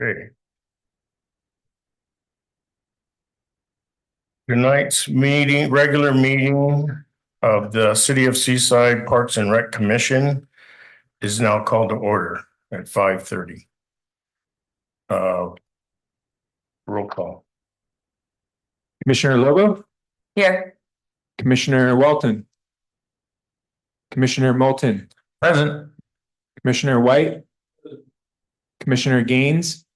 Okay. Tonight's meeting, regular meeting of the City of Seaside Parks and Rec Commission is now called to order at 5:30. Roll call. Commissioner Lobo, Here. Commissioner Walton, Commissioner Moulton, Present. Commissioner White, Commissioner Gaines,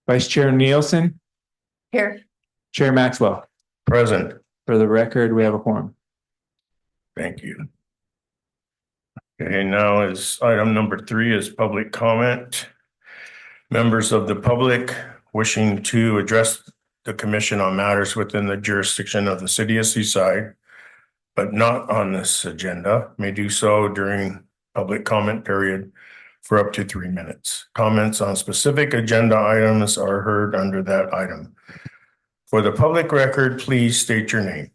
Vice Chair Nielsen, Here. Chair Maxwell. Present. For the record, we have a quorum. Thank you. Okay, now is item number 3 is public comment. Members of the public wishing to address the commission on matters within the jurisdiction of the City of Seaside, but not on this agenda, may do so during public comment period for up to 3 minutes. Comments on specific agenda items are heard under that item. For the public record, please state your name.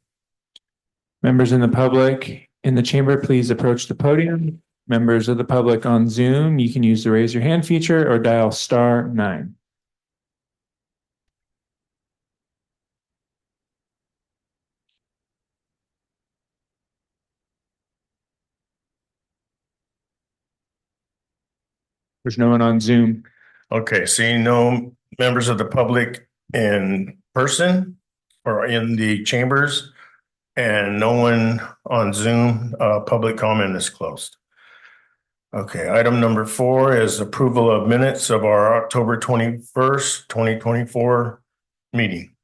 Members in the public in the chamber, please approach the podium. Members of the public on Zoom, you can use the raise your hand feature or dial *9. There's no one on Zoom. Okay, seeing no members of the public in person or in the chambers and no one on Zoom, public comment is closed. Okay, item number 4 is approval of minutes of our October 21st, 2024 meeting.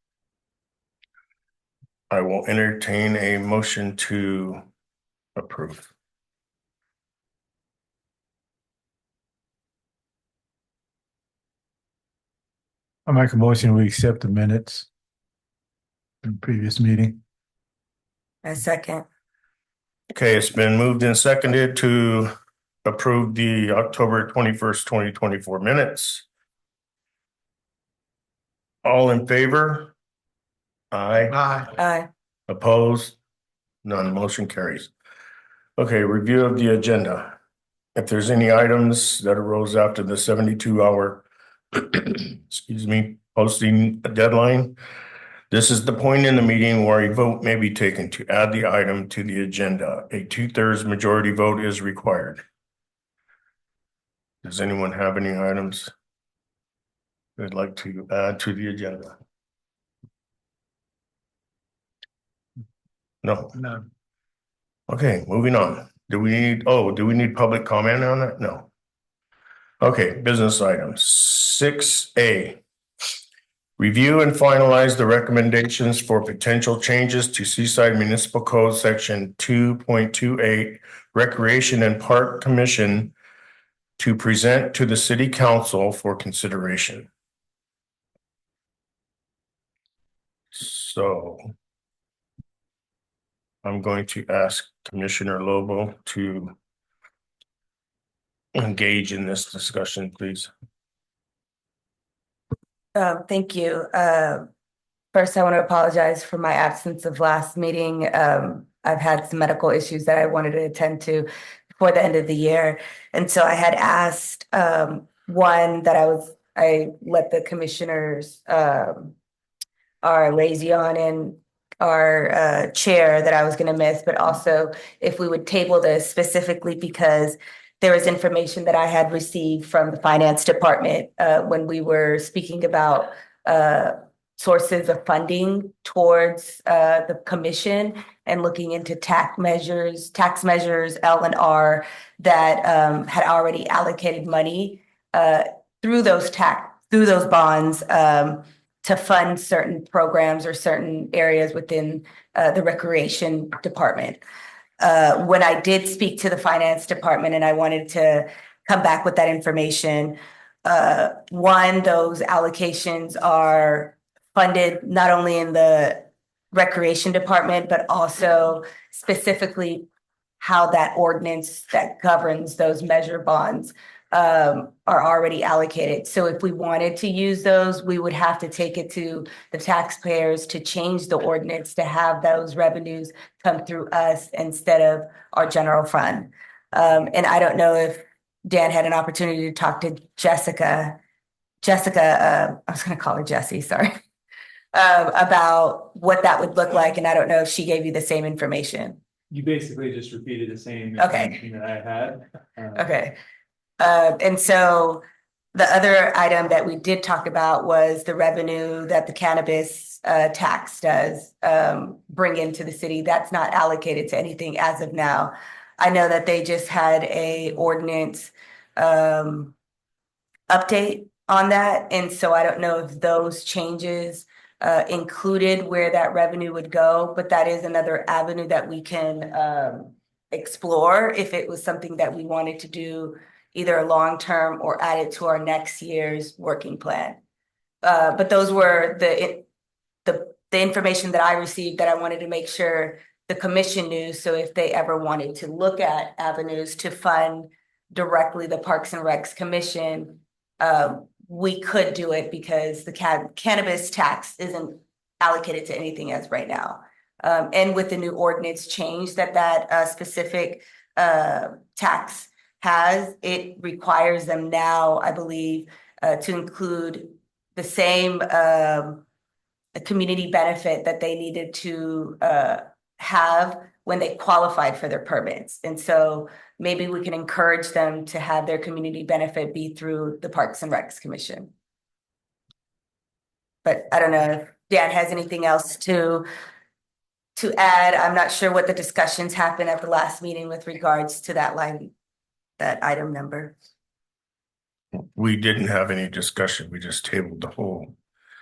I will entertain a motion to approve. I make a motion, we accept the minutes in the previous meeting. A second. Okay, it's been moved and seconded to approve the October 21st, 2024 minutes. All in favor? Aye. Aye. Opposed? None. Motion carries. Okay, review of the agenda. If there's any items that arose after the 72-hour excuse me, posting deadline, this is the point in the meeting where a vote may be taken to add the item to the agenda. A 2/3 majority vote is required. Does anyone have any items they'd like to add to the agenda? No. No. Okay, moving on. Do we need public comment on that? No. Okay, business items. 6A. Review and finalize the recommendations for potential changes to Seaside Municipal Code Section 2.28 Recreation and Park Commission to present to the City Council for consideration. So I'm going to ask Commissioner Lobo to engage in this discussion, please. Thank you. First, I want to apologize for my absence of last meeting. I've had some medical issues that I wanted to attend to before the end of the year. And so I had asked one that I let the commissioners, our liaison and our chair, that I was going to miss, but also if we would table this specifically because there was information that I had received from the finance department when we were speaking about sources of funding towards the commission and looking into tax measures, L&R that had already allocated money through those bonds to fund certain programs or certain areas within the recreation department. When I did speak to the finance department and I wanted to come back with that information, one, those allocations are funded not only in the recreation department, but also specifically how that ordinance that governs those measure bonds are already allocated. So if we wanted to use those, we would have to take it to the taxpayers to change the ordinance to have those revenues come through us instead of our general fund. And I don't know if Dan had an opportunity to talk to Jessica Jessica, I was going to call her Jessie, sorry, about what that would look like. And I don't know if she gave you the same information. You basically just repeated the same Okay. information that I had. Okay. And so the other item that we did talk about was the revenue that the cannabis tax does bring into the city. That's not allocated to anything as of now. I know that they just had a ordinance update on that. And so I don't know if those changes included where that revenue would go, but that is another avenue that we can explore if it was something that we wanted to do either a long-term or add it to our next year's working plan. But those were the information that I received that I wanted to make sure the commission knew. So if they ever wanted to look at avenues to fund directly the Parks and Recs Commission, we could do it because the cannabis tax isn't allocated to anything as right now. And with the new ordinance change that specific tax has, it requires them now, I believe, to include the same community benefit that they needed to have when they qualified for their permits. And so maybe we can encourage them to have their community benefit be through the Parks and Recs Commission. But I don't know if Dan has anything else to add. I'm not sure what the discussions happened at the last meeting with regards to that line, that item number. We didn't have any discussion. We just tabled the whole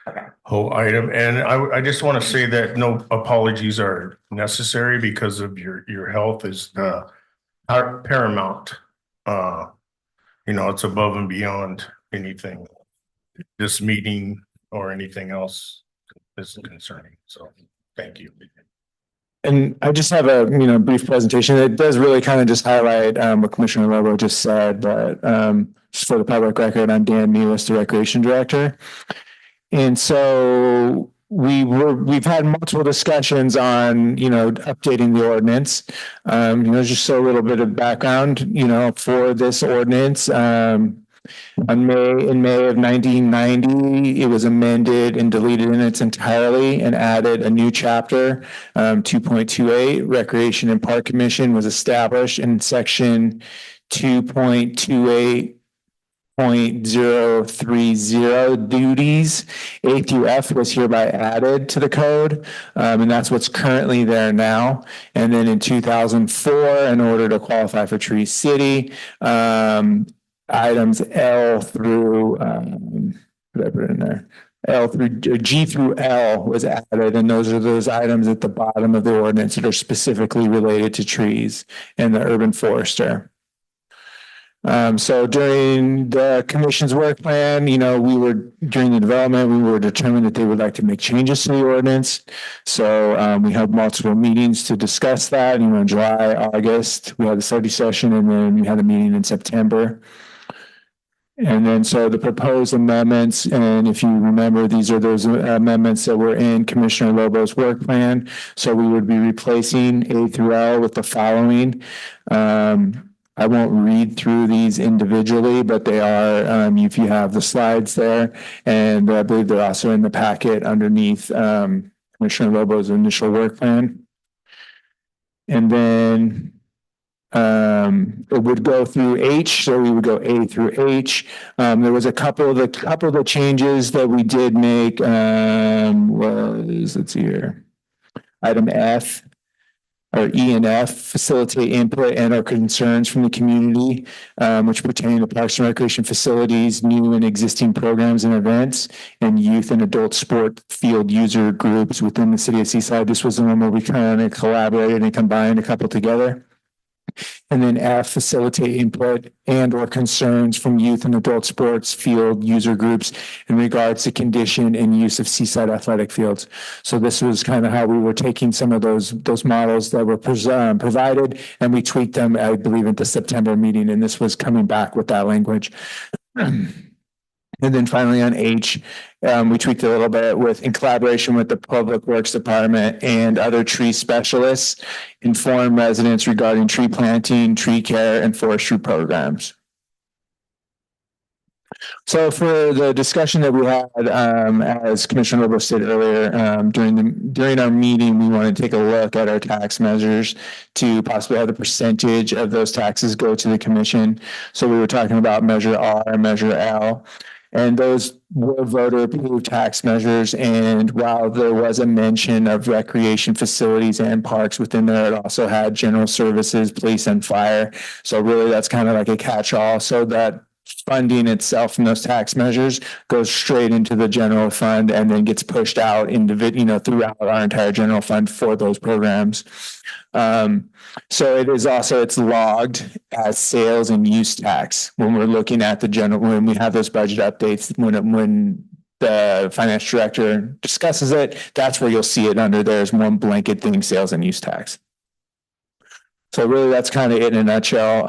Okay. item. And I just want to say that no apologies are necessary because of your health is paramount. It's above and beyond anything this meeting or anything else is concerning. So thank you. And I just have a, brief presentation. It does really kind of just highlight what Commissioner Lobo just said, but just for the public record, I'm Dan Nealis, the Recreation Director. And so we've had multiple discussions on, updating the ordinance. Just so a little bit of background, for this ordinance. In May of 1990, it was amended and deleted in its entirety and added a new chapter, 2.28. Recreation and Park Commission was established in section 2.28.030 duties. A through F was hereby added to the code, and that's what's currently there now. And then in 2004, in order to qualify for Tree City, items L through, what did I put in there? G through L was added, and those are those items at the bottom of the ordinance that are specifically related to trees and the urban forester. So during the commission's work plan, during the development, we were determined that they would like to make changes to the ordinance. So we held multiple meetings to discuss that. In July, August, we had a study session, and then we had a meeting in September. And then so the proposed amendments, and if you remember, these are those amendments that were in Commissioner Lobo's work plan. So we would be replacing A through L with the following. I won't read through these individually, but they are, if you have the slides there, and I believe they're also in the packet underneath Commissioner Lobo's initial work plan. And then it would go through H, so we would go A through H. There was a couple of the changes that we did make let's see here, item F. Or E and F, facilitate input and or concerns from the community, which pertain to parks and recreation facilities, new and existing programs and events, and youth and adult sport field user groups within the city of Seaside. This was the one where we kind of collaborated and combined a couple together. And then F, facilitate input and or concerns from youth and adult sports field user groups in regards to condition and use of Seaside athletic fields. So this was kind of how we were taking some of those models that were provided, and we tweaked them, I believe, at the September meeting, and this was coming back with that language. And then finally on H, we tweaked a little bit in collaboration with the Public Works Department and other tree specialists, inform residents regarding tree planting, tree care, and forestry programs. So for the discussion that we had, as Commissioner Lobo stated earlier, during our meeting, we want to take a look at our tax measures to possibly have the percentage of those taxes go to the commission. So we were talking about Measure R and Measure L. And those were voter approved tax measures. And while there was a mention of recreation facilities and parks within there, it also had general services, police and fire. So really that's kind of like a catch-all. So that funding itself from those tax measures goes straight into the general fund and then gets pushed out throughout our entire general fund for those programs. So it is also, it's logged as sales and use tax when we're looking at when we have those budget updates, when the finance director discusses it, that's where you'll see it under there as one blanket thing, sales and use tax. So really that's kind of it in a nutshell.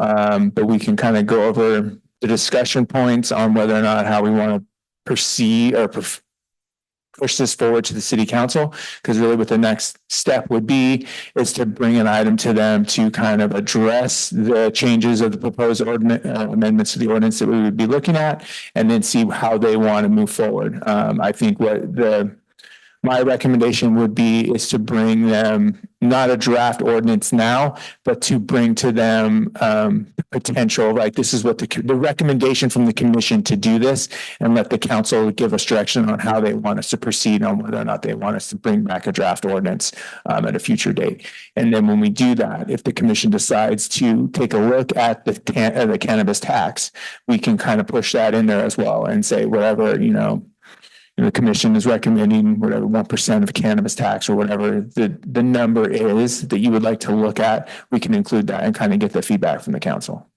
But we can kind of go over the discussion points on whether or not how we want to proceed or push this forward to the city council, because really what the next step would be is to bring an item to them to kind of address the changes of the proposed amendments to the ordinance that we would be looking at, and then see how they want to move forward. I think my recommendation would be is to bring them not a draft ordinance now, but to bring to them potential, like this is what the recommendation from the commission to do this, and let the council give us direction on how they want us to proceed on whether or not they want us to bring back a draft ordinance at a future date. And then when we do that, if the commission decides to take a look at the cannabis tax, we can kind of push that in there as well and say whatever, the commission is recommending whatever 1% of cannabis tax or whatever the number is that you would like to look at, we can include that and kind of get the feedback from the council.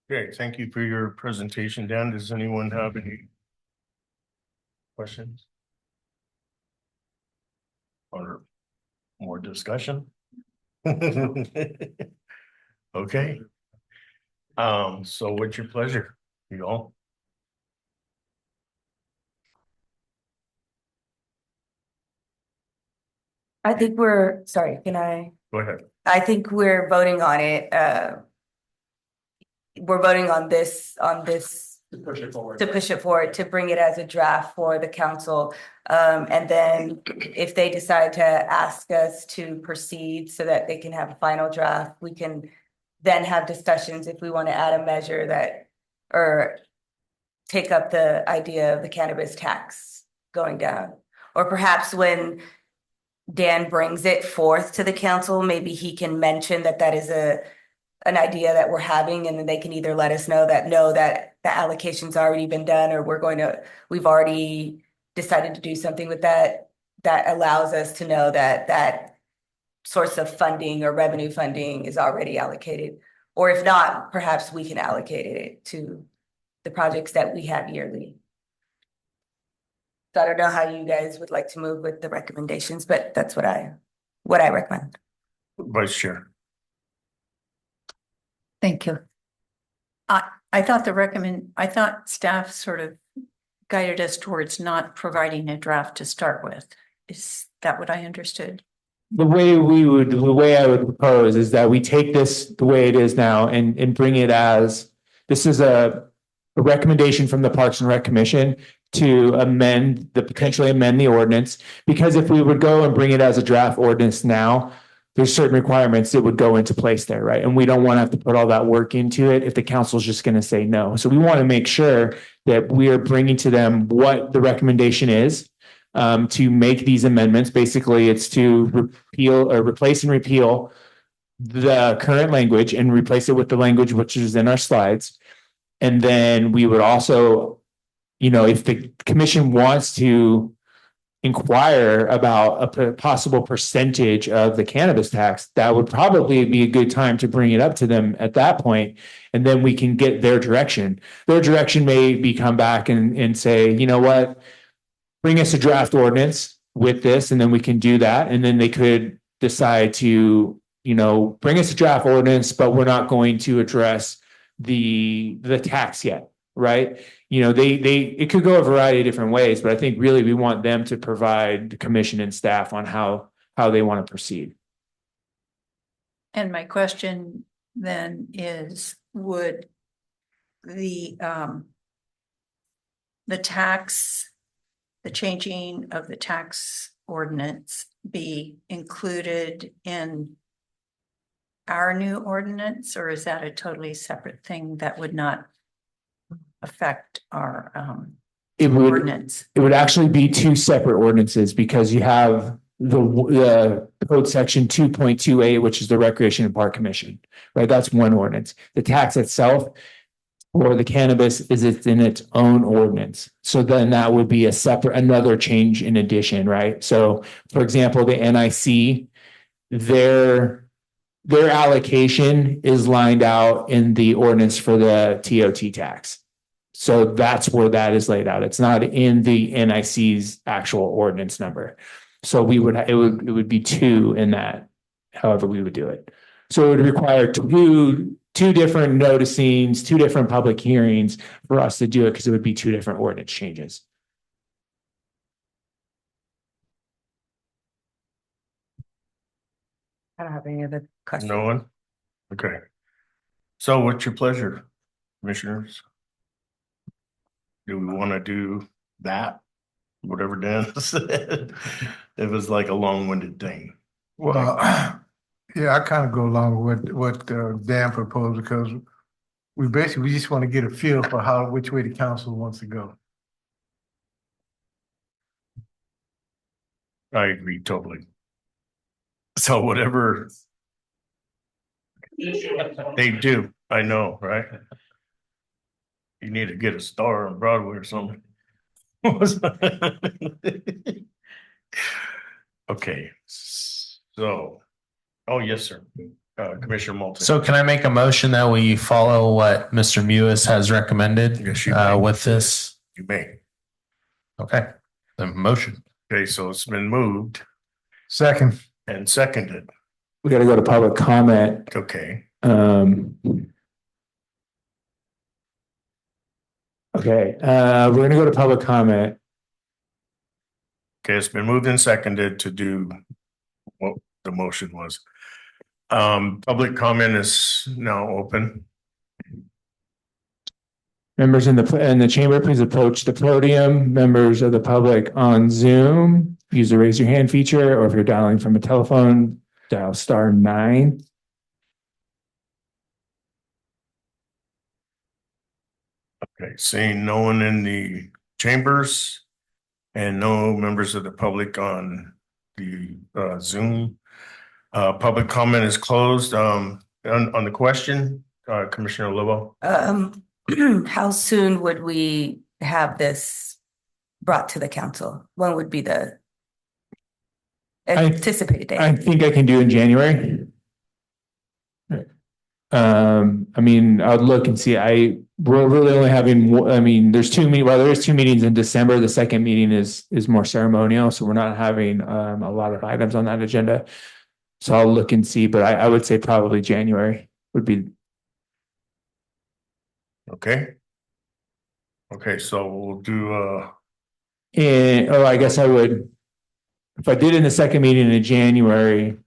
Okay, thank you for your presentation, Dan. Does anyone have any questions? Or more discussion? Okay. So what's your pleasure, you all? I think sorry, can I? Go ahead. I think we're voting on it. We're voting on this To push it forward. to bring it as a draft for the council. And then if they decide to ask us to proceed so that they can have a final draft, we can then have discussions if we want to add a measure or take up the idea of the cannabis tax going down. Or perhaps when Dan brings it forth to the council, maybe he can mention that is an idea that we're having, and then they can either let us know that the allocation's already been done, or we've already decided to do something with that allows us to know that source of funding or revenue funding is already allocated. Or if not, perhaps we can allocate it to the projects that we have yearly. So I don't know how you guys would like to move with the recommendations, but that's what I recommend. Vice Chair. Thank you. I thought staff sort of guided us towards not providing a draft to start with. Is that what I understood? The way I would propose is that we take this the way it is now and bring it as, this is a recommendation from the Parks and Rec Commission to potentially amend the ordinance, because if we would go and bring it as a draft ordinance now, there's certain requirements that would go into place there, right? And we don't want to have to put all that work into it if the council's just going to say no. So we want to make sure that we are bringing to them what the recommendation is to make these amendments. Basically, it's to replace and repeal the current language and replace it with the language which is in our slides. And then we would also, if the commission wants to inquire about a possible percentage of the cannabis tax, that would probably be a good time to bring it up to them at that point, and then we can get their direction. Their direction may be come back and say, you know what, bring us a draft ordinance with this, and then we can do that. And then they could decide to, bring us a draft ordinance, but we're not going to address the tax yet, right? It could go a variety of different ways, but I think really we want them to provide the commission and staff on how they want to proceed. And my question then is, would the changing of the tax ordinance be included in our new ordinance, or is that a totally separate thing that would not affect our It would, ordinance? it would actually be two separate ordinances because you have the code section 2.28, which is the Recreation and Park Commission, right? That's one ordinance. The tax itself or the cannabis is in its own ordinance. So then that would be another change in addition, right? So for example, the NIC, their allocation is lined out in the ordinance for the TOT tax. So that's where that is laid out. It's not in the NIC's actual ordinance number. So it would be two in that, however we would do it. So it would require two different noticings, two different public hearings for us to do it because it would be two different ordinance changes. I don't have any other questions. No one? Okay. So what's your pleasure, commissioners? Do we want to do that? Whatever Dan said. It was like a long-winded thing. Well, yeah, I kind of go along with what Dan proposed because we just want to get a feel for which way the council wants to go. I agree totally. So whatever they do, I know, right? You need to get a star on Broadway or something. Okay, so, oh, yes, sir. Commissioner Moulton. So can I make a motion that we follow what Mr. Mewis has recommended Yes, you may. with this? You may. Okay, the motion. Okay, so it's been moved Second, and seconded. We got to go to public comment. Okay, Okay, we're gonna go to public comment. okay, it's been moved and seconded to do what the motion was. Public comment is now open. Members in the chamber, please approach the podium. Members of the public on Zoom, use the raise your hand feature, or if you're dialing from a telephone, dial *9. Okay, seeing no one in the chambers and no members of the public on the Zoom. Public comment is closed. On the question, Commissioner Lobo. How soon would we have this brought to the council? When would be the anticipated date? I think I can do in January. I mean, I'd look and see. We're really only having. I mean, there's two meetings in December. The second meeting is more ceremonial, so we're not having a lot of items on that agenda. So I'll look and see, but I would say probably January would be. Okay. Okay, so we'll do I guess I would. If I did in the second meeting in January,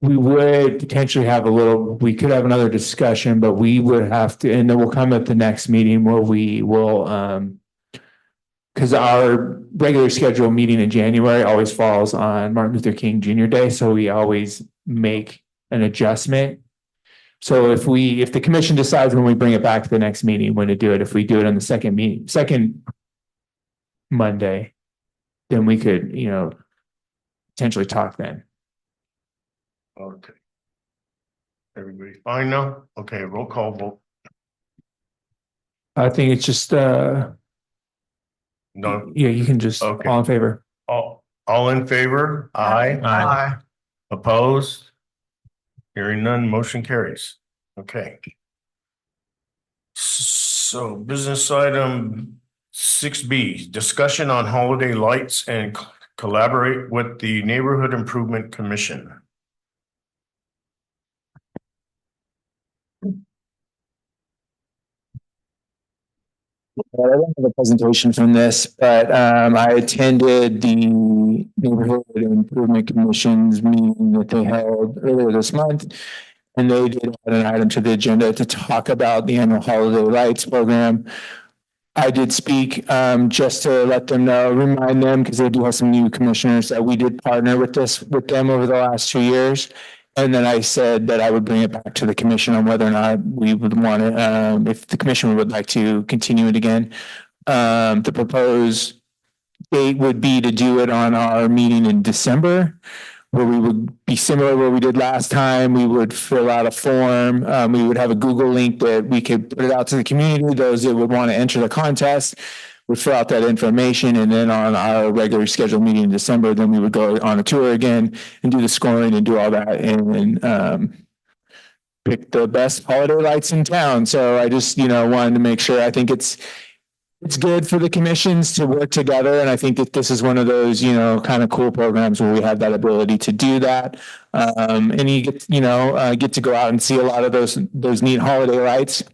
we would potentially have we could have another discussion, but we would have to, and then we'll come at the next meeting where we will, because our regular scheduled meeting in January always falls on Martin Luther King Jr. Day, so we always make an adjustment. So if the commission decides when we bring it back to the next meeting, when to do it, if we do it on the second Monday, then we could, potentially talk then. okay. Everybody fine now? Okay, roll call vote. I think it's just, No, yeah, you can just, Okay. all in favor. all in favor? Aye. aye. Opposed? Hearing none, motion carries. Okay. So business item 6B, discussion on holiday lights and collaborate with the Neighborhood Improvement Commission. I don't have a presentation from this, but I attended the Neighborhood Improvement Commission's meeting that they held earlier this month. And they did add an item to the agenda to talk about the annual holiday lights program. I did speak, just to let them know, remind them, because they do have some new commissioners, that we did partner with them over the last 2 years. And then I said that I would bring it back to the commission on whether or not we would want to, if the commission would like to continue it again. The proposed date would be to do it on our meeting in December, where we would be similar to what we did last time. We would fill out a form. We would have a Google link that we could put it out to the community. Those that would want to enter the contest would fill out that information. And then on our regular scheduled meeting in December, then we would go on a tour again and do the scoring and do all that and pick the best holiday lights in town. So I just, wanted to make sure. I think it's good for the commissions to work together. And I think that this is one of those, kind of cool programs where we have that ability to do that. And you get, get to go out and see a lot of those neat holiday lights.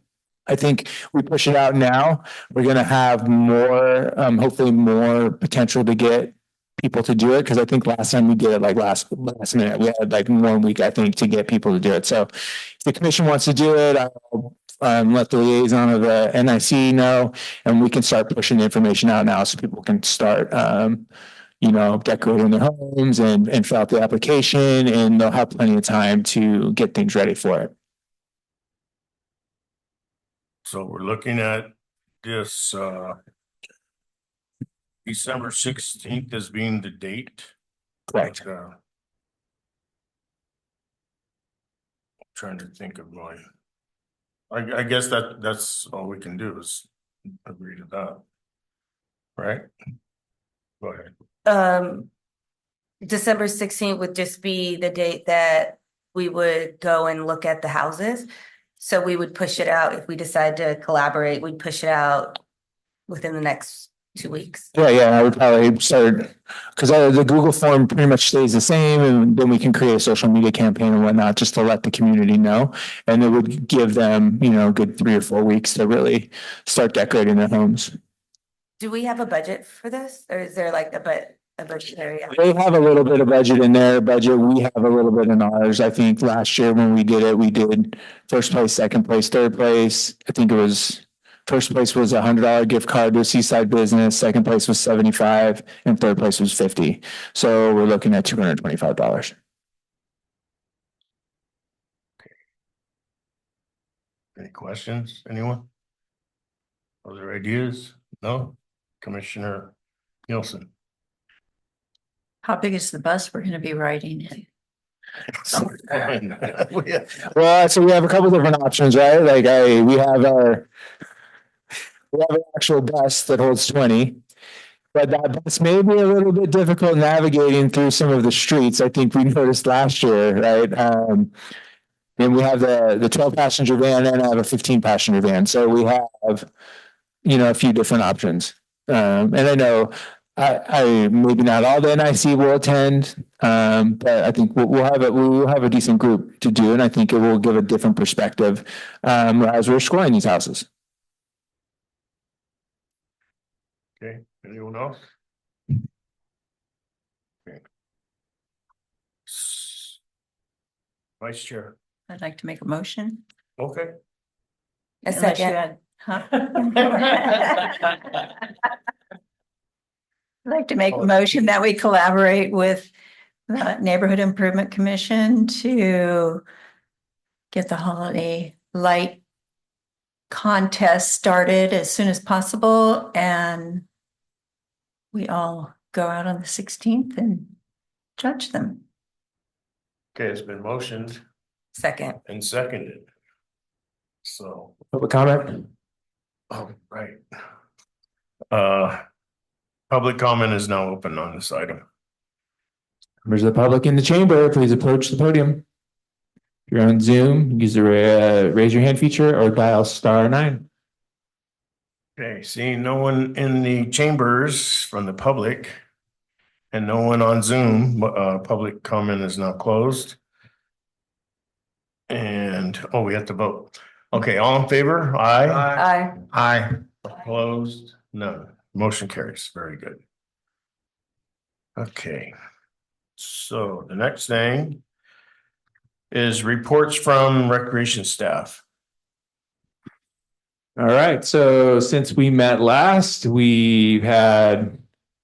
I think we push it out now. We're going to have more, hopefully more potential to get people to do it. Cause I think last time we did it like last minute, we had like 1 week, I think, to get people to do it. So if the commission wants to do it, I'll let the liaison of the NIC know, and we can start pushing the information out now so people can start, decorating their homes and fill out the application, and they'll have plenty of time to get things ready for it. So we're looking at this, December 16th as being the date. Correct. Trying to think of my, I guess that's all we can do is agree to that. Right? Go ahead. December 16th would just be the date that we would go and look at the houses. So we would push it out. If we decide to collaborate, we'd push it out within the next 2 weeks. Yeah, I would probably start, because the Google form pretty much stays the same, and then we can create a social media campaign and whatnot just to let the community know. And it would give them, a good 3 or 4 weeks to really start decorating their homes. Do we have a budget for this, or is there like a budgetary? They have a little bit of budget in their budget. We have a little bit in ours. I think last year when we did it, we did first place, second place, third place. I think it was first place was $100 gift card to a Seaside business. Second place was 75 and third place was 50. So we're looking at $225. Any questions? Anyone? Other ideas? No? Commissioner Nielsen. How big is the bus we're gonna be riding in? Well, so we have a couple different options, right? Like we have an actual bus that holds 20. But that bus may be a little bit difficult navigating through some of the streets. I think we noticed last year, right? And we have the 12 passenger van and I have a 15 passenger van. So we have, a few different options. And I know I maybe not all the NIC will attend, but I think we'll have a decent group to do, and I think it will give a different perspective as we're scoring these houses. Okay, anyone else? Okay. Vice Chair. I'd like to make a motion. Okay. A Unless you second. had- huh? I'd like to make a motion that we collaborate with the Neighborhood Improvement Commission to get the holiday light contest started as soon as possible, and we all go out on the 16th and judge them. Okay, it's been motioned Second. and seconded. So, Public comment? oh, right. Public comment is now open on this item. Members of the public in the chamber, please approach the podium. If you're on Zoom, use the raise your hand feature or dial *9. Okay, seeing no one in the chambers from the public and no one on Zoom, public comment is now closed. And, we have to vote. Okay, all in favor? Aye. Aye. Aye. Opposed? None. Motion carries. Very good. Okay. So the next thing is reports from recreation staff. All right, so since we met last, we had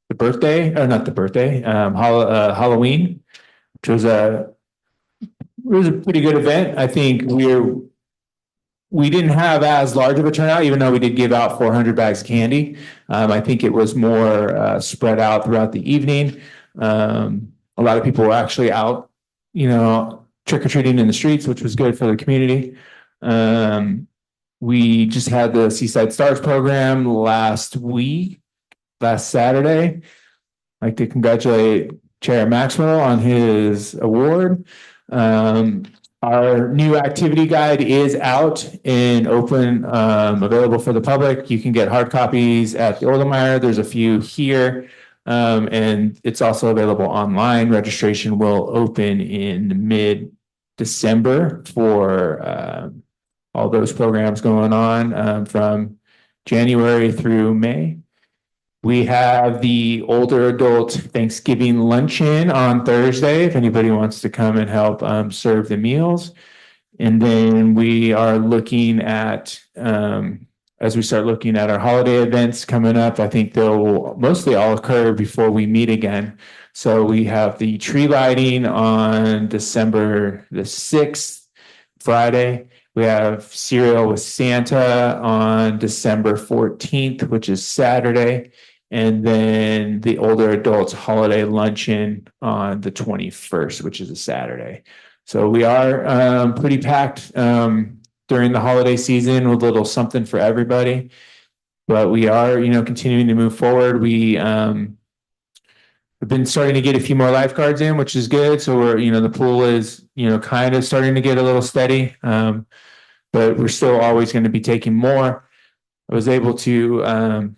the birthday, or not the birthday, Halloween, which was it was a pretty good event. I think we didn't have as large of a turnout, even though we did give out 400 bags of candy. I think it was more spread out throughout the evening. A lot of people were actually out, trick or treating in the streets, which was good for the community. We just had the Seaside Stars program last Saturday. I'd like to congratulate Chair Maxwell on his award. Our new activity guide is out and open, available for the public. You can get hard copies at the Oldemeyer. There's a few here. And it's also available online. Registration will open in mid-December for all those programs going on from January through May. We have the older adult Thanksgiving luncheon on Thursday, if anybody wants to come and help serve the meals. And then we are looking at, as we start looking at our holiday events coming up, I think they'll mostly all occur before we meet again. So we have the tree lighting on December the 6th, Friday. We have Cereal with Santa on December 14th, which is Saturday. And then the older adults holiday luncheon on the 21st, which is a Saturday. So we are pretty packed during the holiday season with a little something for everybody. But we are, continuing to move forward. We have been starting to get a few more lifeguards in, which is good. So we're, the pool is, kind of starting to get a little steady. But we're still always going to be taking more. I was able to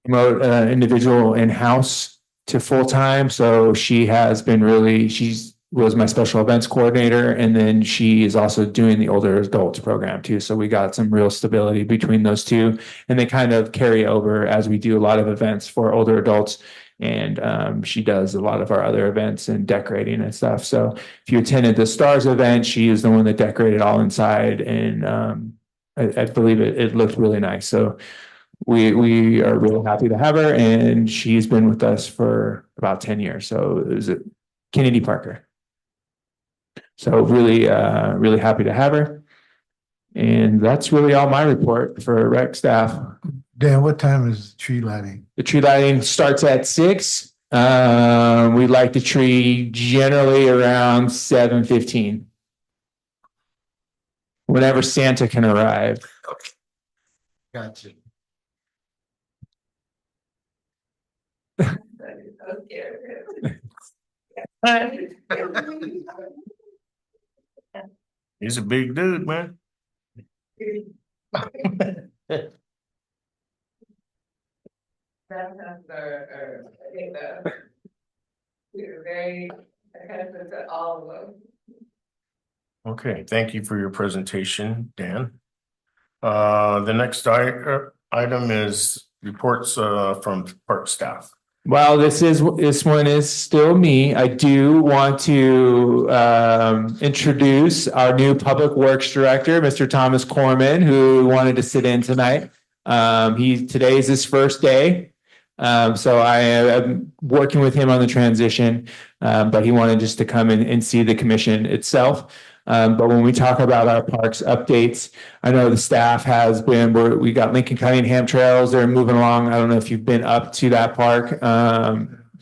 promote an individual in-house to full-time. So she has been she was my special events coordinator, and then she is also doing the older adults program too. So we got some real stability between those two, and they kind of carry over as we do a lot of events for older adults. And she does a lot of our other events and decorating and stuff. So if you attended the Stars event, she is the one that decorated all inside, and I believe it looked really nice. So we are really happy to have her, and she's been with us for about 10 years. So it was Kennedy Parker. So really, really happy to have her. And that's really all my report for rec staff. Dan, what time is tree lighting? The tree lighting starts at 6. We light the tree generally around 7:15. Whenever Santa can arrive. Gotcha. He's a big dude, man. Okay, thank you for your presentation, Dan. The next item is reports from park staff. While this one is still me, I do want to introduce our new Public Works Director, Mr. Thomas Corman, who wanted to sit in tonight. Today is his first day. So I am working with him on the transition, but he wanted just to come in and see the commission itself. But when we talk about our parks updates, I know the staff has been, we got Lincoln Cunningham trails, they're moving along. I don't know if you've been up to that park,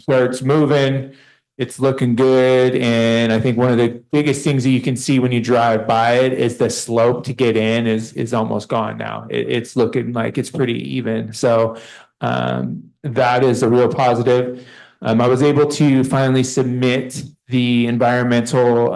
where it's moving, it's looking good. And I think one of the biggest things that you can see when you drive by it is the slope to get in is almost gone now. It's looking like it's pretty even. So that is a real positive. I was able to finally submit the environmental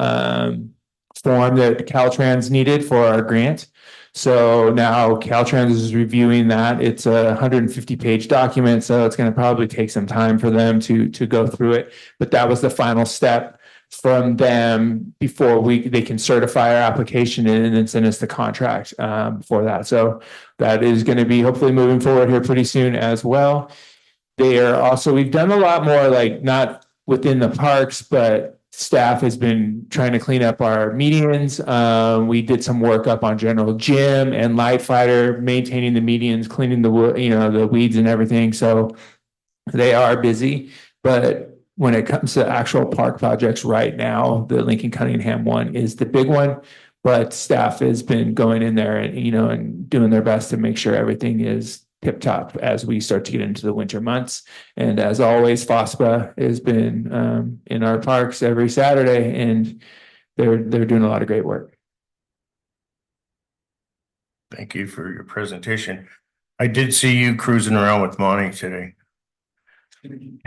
form that Caltrans needed for our grant. So now Caltrans is reviewing that. It's a 150-page document, so it's going to probably take some time for them to go through it. But that was the final step from them before they can certify our application and then send us the contract for that. So that is going to be hopefully moving forward here pretty soon as well. We've done a lot more, like not within the parks, but staff has been trying to clean up our medians. We did some work up on General Gym and Light Fighter, maintaining the medians, cleaning the the weeds and everything. So they are busy, but when it comes to actual park projects right now, the Lincoln Cunningham one is the big one. But staff has been going in there and, and doing their best to make sure everything is tip top as we start to get into the winter months. And as always, FOSPA has been in our parks every Saturday, and they're doing a lot of great work. Thank you for your presentation. I did see you cruising around with Monty today.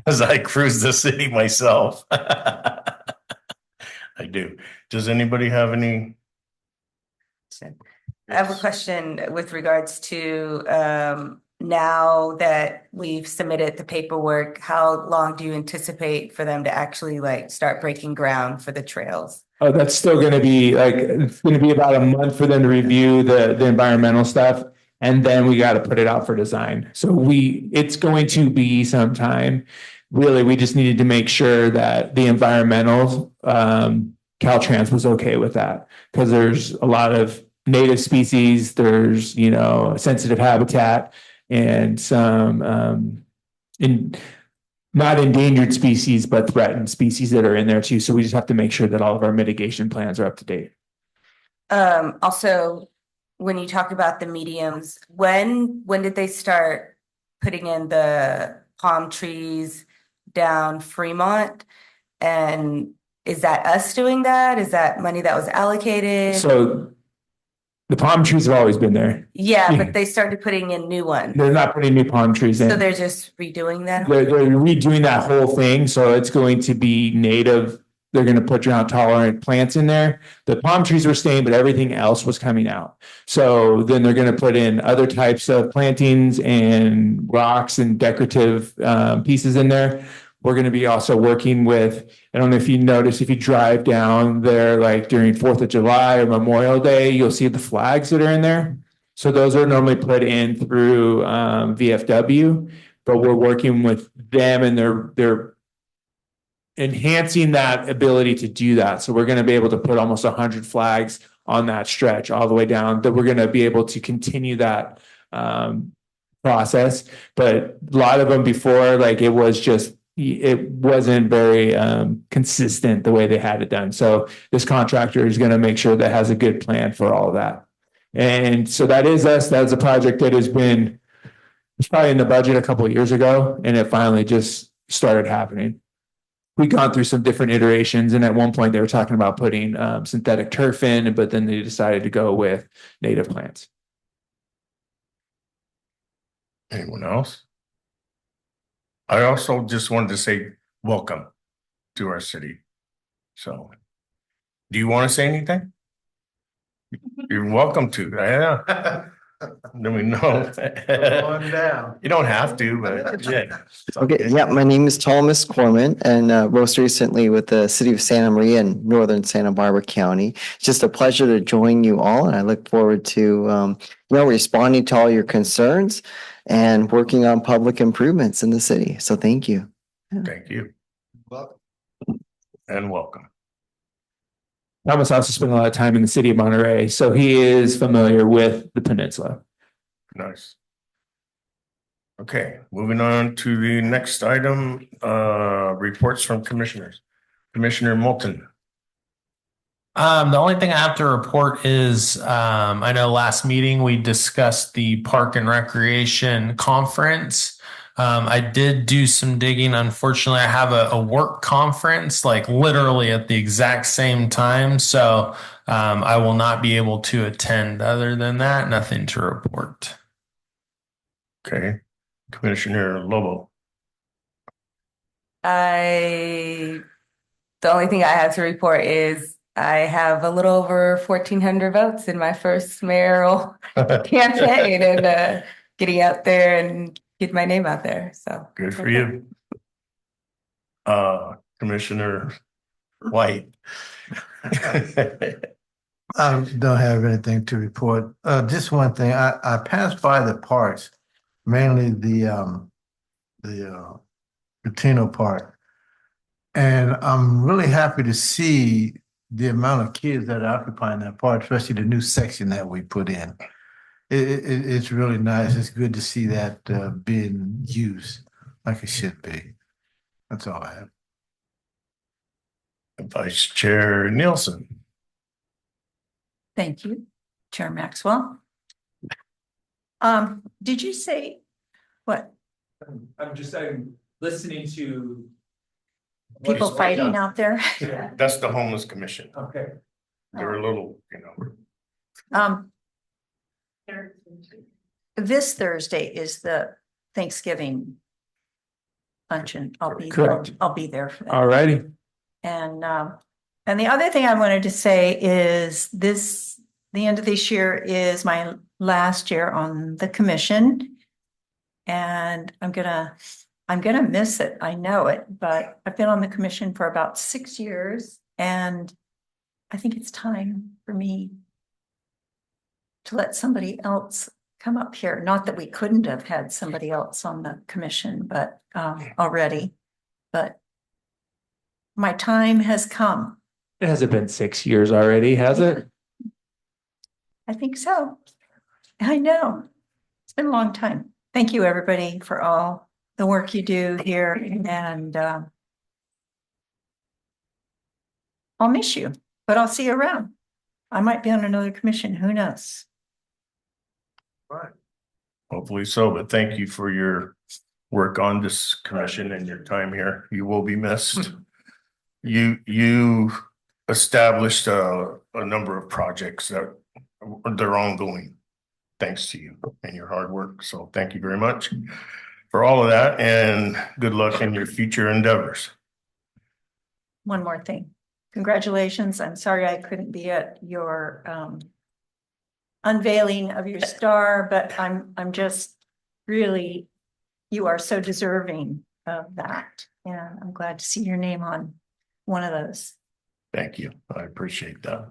As I cruise the city myself. I do. Does anybody have any? I have a question with regards to now that we've submitted the paperwork, how long do you anticipate for them to actually like start breaking ground for the trails? Oh, that's still going to be it's going to be about a month for them to review the environmental stuff. And then we got to put it out for design. So it's going to be some time. Really, we just needed to make sure that the environmental, Caltrans was okay with that, because there's a lot of native species, there's, sensitive habitat, and some not endangered species, but threatened species that are in there too. So we just have to make sure that all of our mitigation plans are up to date. Also, when you talk about the mediums, when did they start putting in the palm trees down Fremont? And is that us doing that? Is that money that was allocated? So the palm trees have always been there. Yeah, but they started putting in new ones. They're not putting new palm trees in. So they're just redoing that? They're redoing that whole thing. So it's going to be native. They're going to put drought tolerant plants in there. The palm trees were staying, but everything else was coming out. So then they're going to put in other types of plantings and rocks and decorative pieces in there. We're going to be also working with, I don't know if you notice, if you drive down there, like during 4th of July or Memorial Day, you'll see the flags that are in there. So those are normally put in through VFW, but we're working with them, and they're enhancing that ability to do that. So we're going to be able to put almost 100 flags on that stretch all the way down, that we're going to be able to continue that process. But a lot of them before, like it wasn't very consistent the way they had it done. So this contractor is going to make sure that has a good plan for all of that. And so that is us. That's a project that it's probably in the budget a couple of years ago, and it finally just started happening. We've gone through some different iterations, and at one point they were talking about putting synthetic turf in, but then they decided to go with native plants. Anyone else? I also just wanted to say welcome to our city. So, do you want to say anything? You're welcome to. Yeah. Let me know. On down. You don't have to, but yeah. It's Okay, yeah, my name is Thomas Corman, and most recently with the city of Santa Maria in northern Santa Barbara County. It's just a pleasure to join you all, and I look forward to responding to all your concerns and working on public improvements in the city. So thank you. Thank you Welcome. and welcome. Thomas also spent a lot of time in the city of Monterey, so he is familiar with the peninsula. Nice. Okay, moving on to the next item, reports from commissioners. Commissioner Moulton. The only thing I have to report is, I know last meeting we discussed the Park and Recreation Conference. I did do some digging. Unfortunately, I have a work conference like literally at the exact same time. So I will not be able to attend. Other than that, nothing to report. Okay, Commissioner Lobo. The only thing I have to report is I have a little over 1,400 votes in my first mayoral campaign, and getting out there and get my name out there. So Good for you. Commissioner White. I don't have anything to report. Just one thing, I passed by the parks, mainly the Patino Park. And I'm really happy to see the amount of kids that are occupying that part, especially the new section that we put in. It's really nice. It's good to see that being used like it should be. That's all I have. Vice Chair Nielsen. Thank you, Chair Maxwell. Did you say what? I'm listening to. People fighting out there? That's the Homeless Commission. Okay. They're a little, Um. This Thursday is the Thanksgiving luncheon. Correct. I'll be there for that. All righty. And the other thing I wanted to say is the end of this year is my last year on the commission. And I'm gonna miss it. I know it, but I've been on the commission for about 6 years and I think it's time for me to let somebody else come up here. Not that we couldn't have had somebody else on the commission, but already, but my time has come. It hasn't been 6 years already, has it? I think so. I know. It's been a long time. Thank you, everybody, for all the work you do here, and I'll miss you, but I'll see you around. I might be on another commission, who knows? right. Hopefully so, but thank you for your work on this commission and your time here. You will be missed. You established a number of projects that they're ongoing, thanks to you and your hard work. So thank you very much for all of that, and good luck in your future endeavors. One more thing. Congratulations. I'm sorry I couldn't be at your unveiling of your star, but I'm just really, you are so deserving of that. And I'm glad to see your name on one of those. Thank you. I appreciate that.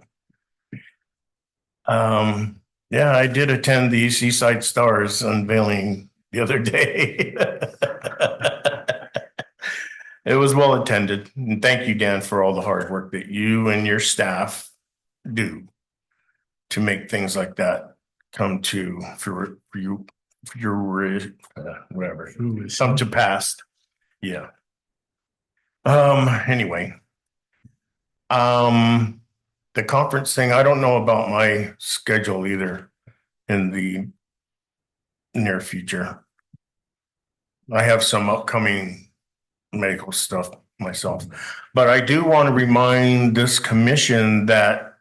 Yeah, I did attend the Seaside Stars unveiling the other day. It was well attended. And thank you, Dan, for all the hard work that you and your staff do to make things like that come to whatever, come to pass. Yeah. Anyway. The conference thing, I don't know about my schedule either in the near future. I have some upcoming medical stuff myself, but I do want to remind this commission that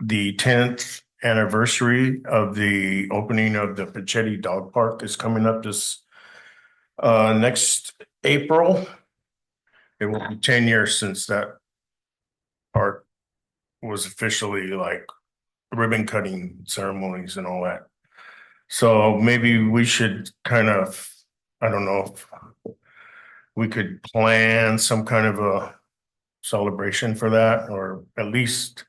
the 10th anniversary of the opening of the Pachetti Dog Park is coming up this next April. It will be 10 years since that park was officially like ribbon cutting ceremonies and all that. So maybe we should kind of, I don't know if we could plan some kind of a celebration for that, or at least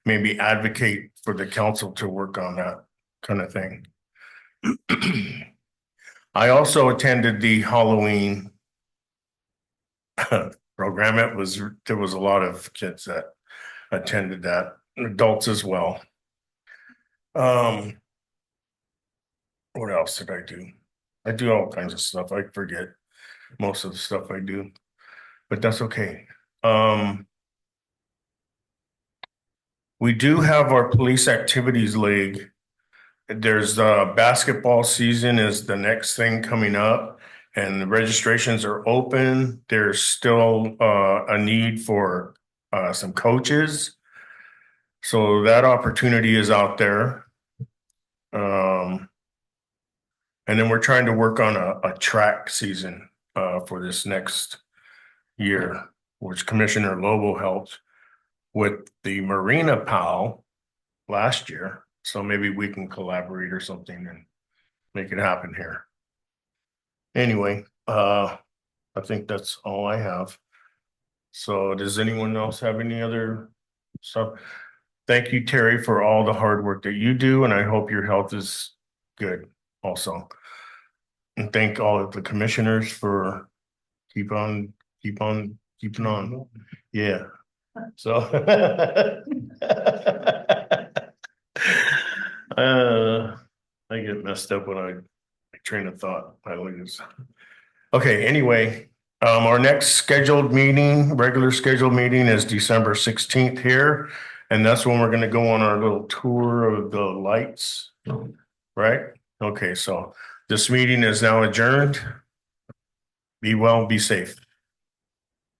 maybe advocate for the council to work on that kind of thing. I also attended the Halloween program. There was a lot of kids that attended that, adults as well. What else did I do? I do all kinds of stuff. I forget most of the stuff I do, but that's okay. We do have our police activities league. There's basketball season is the next thing coming up, and the registrations are open. There's still a need for some coaches. So that opportunity is out there. And then we're trying to work on a track season for this next year, which Commissioner Lobo helped with the Marina PAL last year. So maybe we can collaborate or something and make it happen here. Anyway, I think that's all I have. So does anyone else have any other stuff? Thank you, Terry, for all the hard work that you do, and I hope your health is good also. And thank all of the commissioners for keep on keeping on. Yeah. So. I get messed up when I train of thought, I lose. Okay, anyway, our next scheduled meeting, regular scheduled meeting is December 16th here. And that's when we're gonna go on our little tour of the lights, right? Okay, so this meeting is now adjourned. Be well, be safe.